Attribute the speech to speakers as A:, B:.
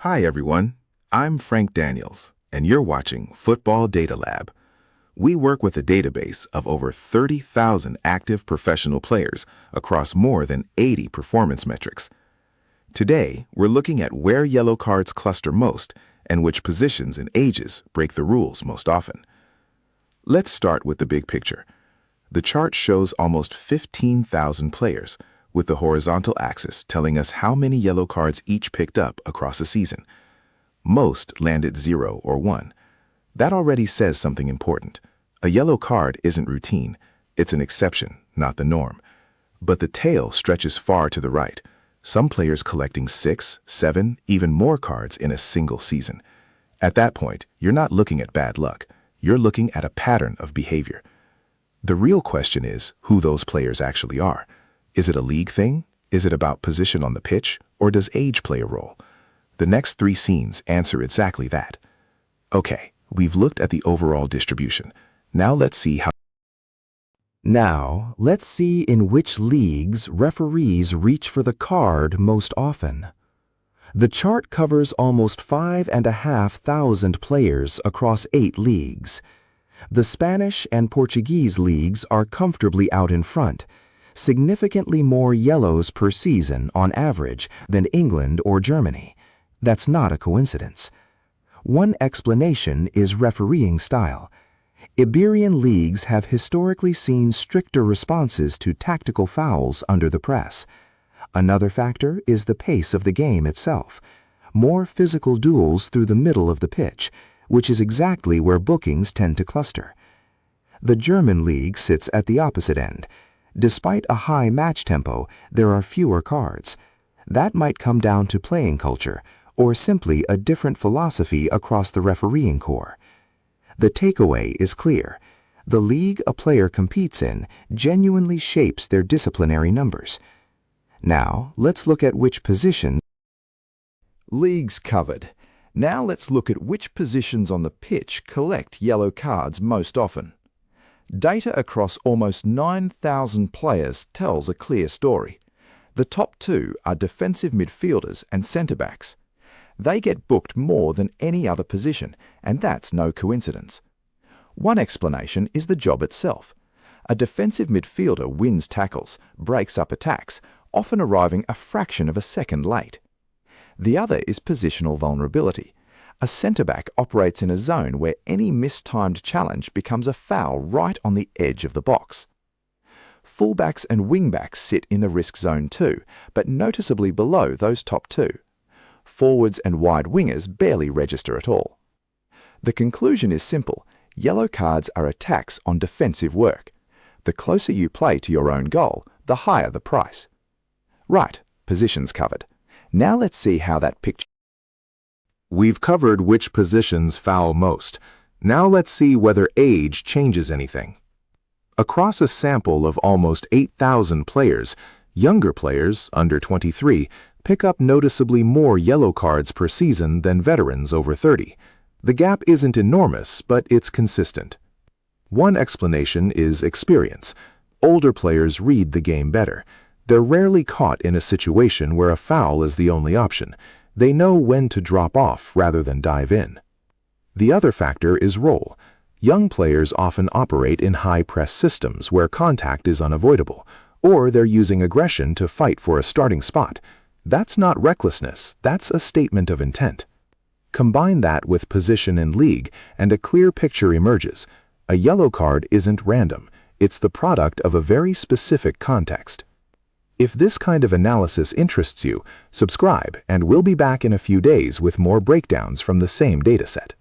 A: Hi everyone, I'm Frank Daniels, and you're watching Football DataLab. We work with a database of over 30,000 active professional players across more than 80 performance metrics. Today, we're looking at where yellow cards cluster most and which positions and ages break the rules most often. Let's start with the big picture. The chart shows almost 15,000 players, with the horizontal axis telling us how many yellow cards each picked up across a season. Most land at 0 or 1. That already says something important. A yellow card isn't routine. It's an exception, not the norm. But the tail stretches far to the right, some players collecting 6, 7, even more cards in a single season. At that point, you're not looking at bad luck. You're looking at a pattern of behavior. The real question is who those players actually are. Is it a league thing? Is it about position on the pitch? Or does age play a role? The next 3 scenes answer exactly that. Okay, we've looked at the overall distribution. Now let's see in which leagues referees reach for the card most often. The chart covers almost 5,500 players across 8 leagues. The Spanish and Portuguese leagues are comfortably out in front, significantly more yellows per season on average than England or Germany. That's not a coincidence. One explanation is refereeing style. Iberian leagues have historically seen stricter responses to tactical fouls under the press. Another factor is the pace of the game itself. More physical duels through the middle of the pitch, which is exactly where bookings tend to cluster. The German league sits at the opposite end. Despite a high match tempo, there are fewer cards. That might come down to playing culture, or simply a different philosophy across the refereeing corps. The takeaway is clear. The league a player competes in genuinely shapes their disciplinary numbers. Now, let's look at which positions.
B: Leagues covered. Now let's look at which positions on the pitch collect yellow cards most often. Data across almost 9,000 players tells a clear story. The top 2 are defensive midfielders and centre-backs. They get booked more than any other position, and that's no coincidence. One explanation is the job itself. A defensive midfielder wins tackles, breaks up attacks, often arriving a fraction of a second late. The other is positional vulnerability. A centre-back operates in a zone where any mistimed challenge becomes a foul right on the edge of the box. Fullbacks and wingbacks sit in the risk zone too, but noticeably below those top 2. Forwards and wide wingers barely register at all. The conclusion is simple. Yellow cards are attacks on defensive work. The closer you play to your own goal, the higher the price. Right, positions covered. Now let's see how that picture.
A: We've covered which positions foul most. Now let's see whether age changes anything. Across a sample of almost 8,000 players, younger players, under 23, pick up noticeably more yellow cards per season than veterans over 30. The gap isn't enormous, but it's consistent. One explanation is experience. Older players read the game better. They're rarely caught in a situation where a foul is the only option. They know when to drop off rather than dive in. The other factor is role. Young players often operate in high-press systems where contact is unavoidable, or they're using aggression to fight for a starting spot. That's not recklessness, that's a statement of intent. Combine that with position in league, and a clear picture emerges. A yellow card isn't random. It's the product of a very specific context. If this kind of analysis interests you, subscribe and we'll be back in a few days with more breakdowns from the same dataset.